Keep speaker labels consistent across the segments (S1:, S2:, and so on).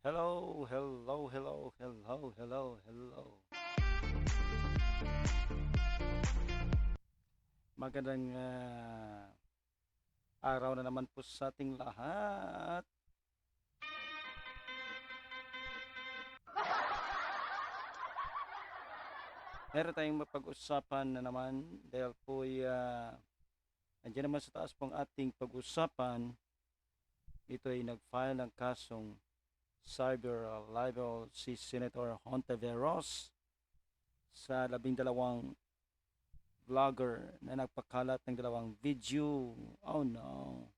S1: Hello, hello, hello, hello, hello, hello. Magandang araw na naman po sa ating lahat. Meron tayong mapag-usapan na naman dahil po nandiyan naman sa taas pong ating pag-usapan. Ito ay nag-file ng kasong cyber libel si Senator Hontiveros sa 12 vlogger na nagpakalat ng 2 video. Oh no.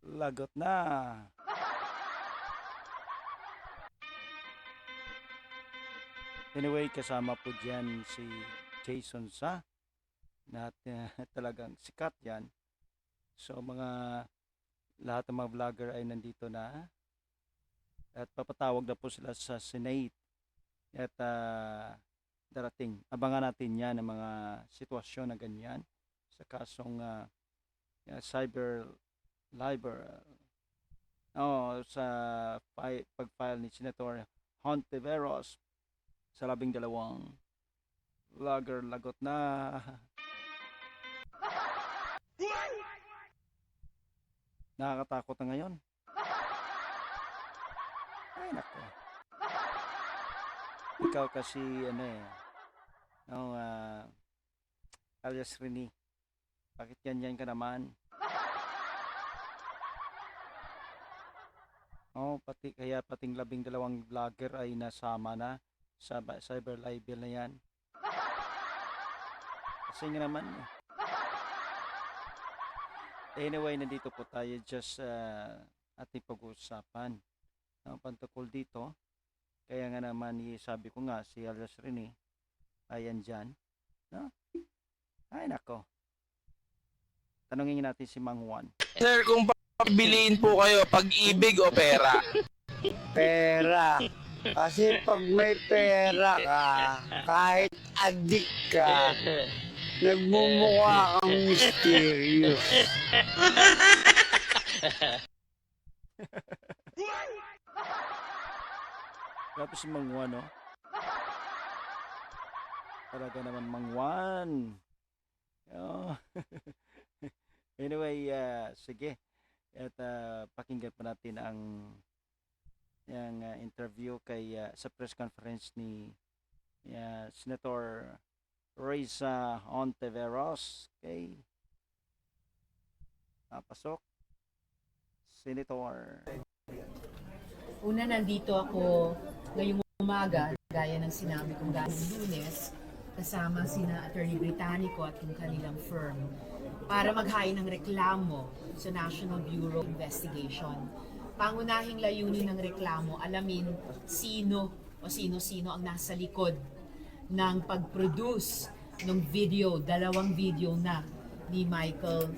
S1: Lagot na. Anyway, kasama po dyan si Jason Sa na talagang sikat yan. So lahat ng mga vlogger ay nandito na at papatawag na po sila sa Senate at darating. Abangan natin yan ang mga sitwasyon na ganyan sa kasong cyber libel sa pag-file ni Senator Hontiveros sa 12 vlogger. Lagot na. Nakakatakot na ngayon. Ay nako. Ikaw kasi alias Rini, bakit yan ka naman? Pating 12 vlogger ay nasama na sa cyber libel na yan. Kasi nga naman Anyway, nandito po tayo just ating pag-uusapan ng pantukol dito. Kaya nga naman sabi ko nga si alias Rini ayan dyan, no? Ay nako, tanongin natin si Mang Juan.
S2: Sir, kung pabiliin po kayo, pag-ibig o pera?
S3: Pera. Kasi pag may pera ka, kahit adik ka, nagmumukha kang mysterious.
S1: Tapos si Mang Juan, no? Talaga naman Mang Juan. Oh. Anyway, sige. At pakinggan pa natin ang interview sa press conference ni Senator Risa Hontiveros. Okay. Pasok. Senator.
S4: Una, nandito ako ngayong umaga, gaya ng sinabi kong gano'ng Lunes, kasama sina Attorney Britannico at yung kanilang firm para maghain ng reklamo sa National Bureau of Investigation. Pangunahing layunin ng reklamo, alamin sino-sino ang nasa likod ng pag-produce ng video, 2 video na ni Michael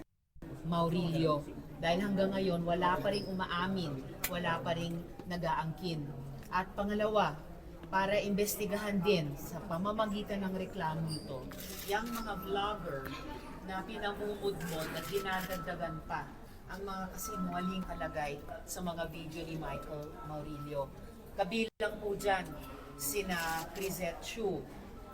S4: Maurilio. Dahil hanggang ngayon, wala pa rin umaamin, wala pa rin nag-aangkin. At pangalawa, para imbestigahan din sa pamamagitan ng reklamo nito, yung mga vlogger na pinamumudmod at dinadagdagan pa ang mga kasinungaling kalagay sa mga video ni Michael Maurilio. Kabilang po dyan sina Crisette Chu,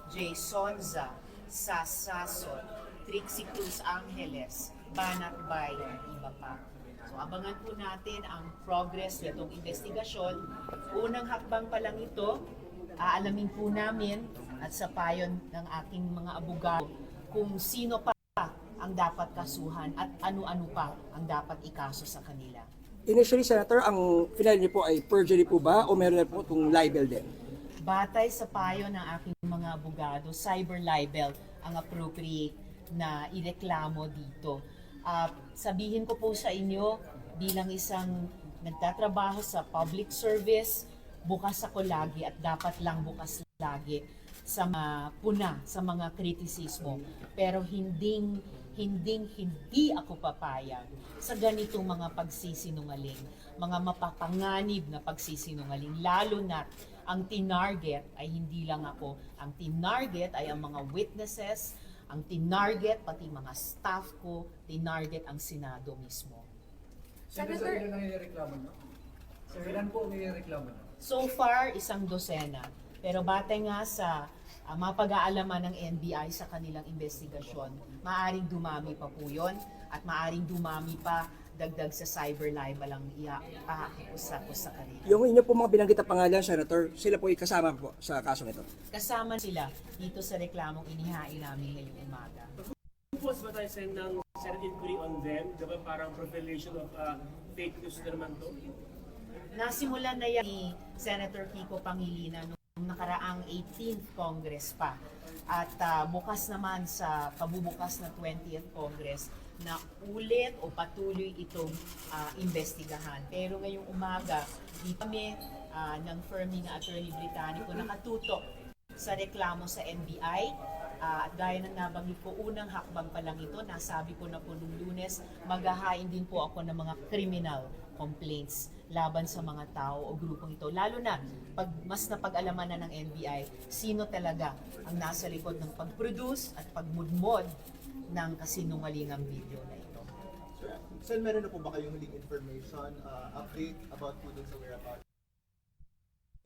S4: Jay Sonza, Sas Sason, Trixie Cruz Angeles, Banat Bay, at iba pa. So abangan po natin ang progress nitong investigasyon. Unang hakbang pa lang ito, aalamin po namin at sa payon ng aking mga abogado kung sino pa ang dapat kasuhan at ano-ano pa ang dapat ikaso sa kanila.
S5: Initially, Senator, ang final niyo po ay perjury po ba o meron na po itong libel din?
S4: Batay sa payo ng aking mga abogado, cyber libel ang appropriate na ireklamo dito. Sabihin ko po sa inyo, bilang isang nagtatrabaho sa public service, bukas ako lagi at dapat lang bukas lagi sa mga puna, sa mga kritisismo. Pero hindi ako papayag sa ganitong mga pagsisinungaling, mga mapapanganib na pagsisinungaling, lalo na ang tinarget ay hindi lang ako. Ang tinarget ay ang mga witnesses, ang tinarget pati mga staff ko, tinarget ang Senado mismo. Senator,
S6: Ilan ang nireklamo nyo? Ilan po ang nireklamo nyo?
S4: so far, 100. Pero batay nga sa mapag-aalaman ng NBI sa kanilang investigasyon, maaring dumami pa po yun at maaring dumami pa dagdag sa cyber libel ang ipahakiusap po sa kanila.
S5: Yung inyo po mga binanggit na pangalan, Senator, sila po ay kasama po sa kasong ito.
S4: Kasama sila dito sa reklamong inihain namin ngayong umaga.
S7: Post ba tayo send ng Senate inquiry on them? Diba parang revelation of fake news na naman to?
S4: Nasimulan na yan ni Senator Kiko Pangilinan noong nakaraang 18th Congress pa. At bukas naman sa pabubukas na 20th Congress na ulit o patuloy itong investigahan. Pero ngayong umaga, di kami ng firming Attorney Britannico nakatutok sa reklamo sa NBI. At gaya ng nabanggit ko, unang hakbang pa lang ito, nasabi ko na po nung Lunes, maghahain din po ako ng mga criminal complaints laban sa mga tao o grupong ito. Lalo na pag mas napag-alaman na ng NBI, sino talaga ang nasa likod ng pag-produce at pagmudmod ng kasinungalingang video na ito.
S8: Sir, meron na po ba kayong huling information, update about po dun sa whereabouts?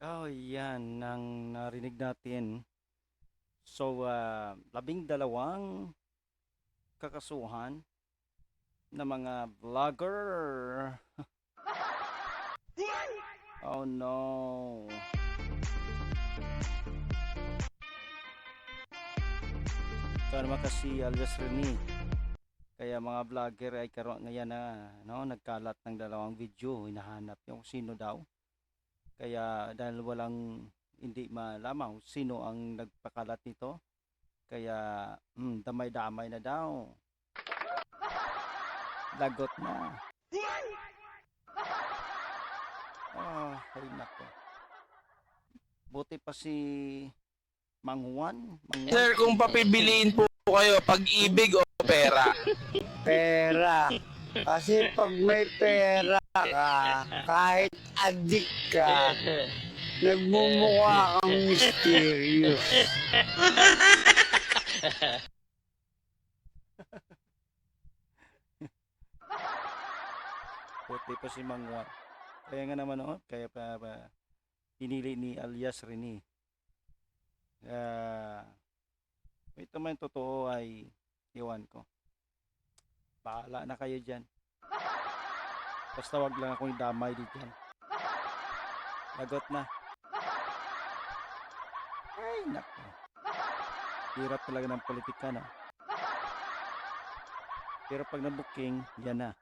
S1: Oh, yan ang narinig natin. So, 12 kakasuhan na mga vlogger. Oh no. Ito naman kasi alias Rene. Kaya mga vlogger ay karoon ngayon na nagkalat ng 2 video. Hinahanap yung sino daw. Kaya dahil walang hindi malaman kung sino ang nagpakalat nito. Kaya damay-damay na daw. Lagot na. Oh, ay nako. Buti pa si Mang Juan.
S2: Sir, kung papibiliin po kayo, pag-ibig o pera?
S3: Pera. Kasi pag may pera ka, kahit adik ka, nagmumukha kang mysterious.
S1: Buti pa si Mang Juan. Kaya nga naman kaya pa pinili ni alias Rene. Ito man totoo ay iwan ko. Bahala na kayo dyan. Basta wag lang akong idamay dito dyan. Lagot na. Ay, nako. Hirap talaga ng politika, no? Pero pag na-booking, yan na.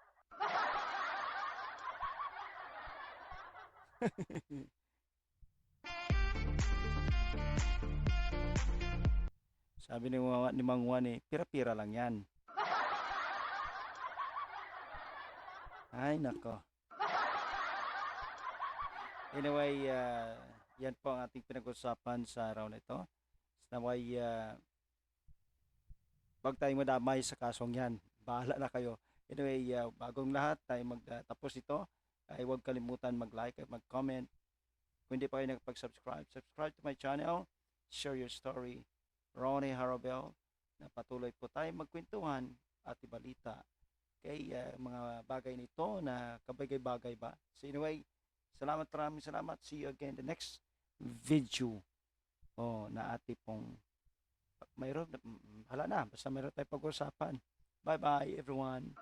S1: Sabi ni Mang Juan pira-pira lang yan. Ay, nako. Anyway, yan po ang ating pinag-usapan sa araw na ito. Naway, wag tayong madamay sa kasong yan. Bahala na kayo. Anyway, bagong lahat tayo magtapos ito, ay huwag kalimutan mag-like at mag-comment. Kung hindi pa kayo nagpag-subscribe, subscribe to my channel, share your story. Ronnie Harabel, na patuloy po tayo magkwentuhan at ibalita kay mga bagay nito na kabagay-bagay ba. So anyway, maraming salamat. See you again the next video. Na ati pong mayroon, hala na, basta mayroon tayong pag-usapan. Bye-bye everyone.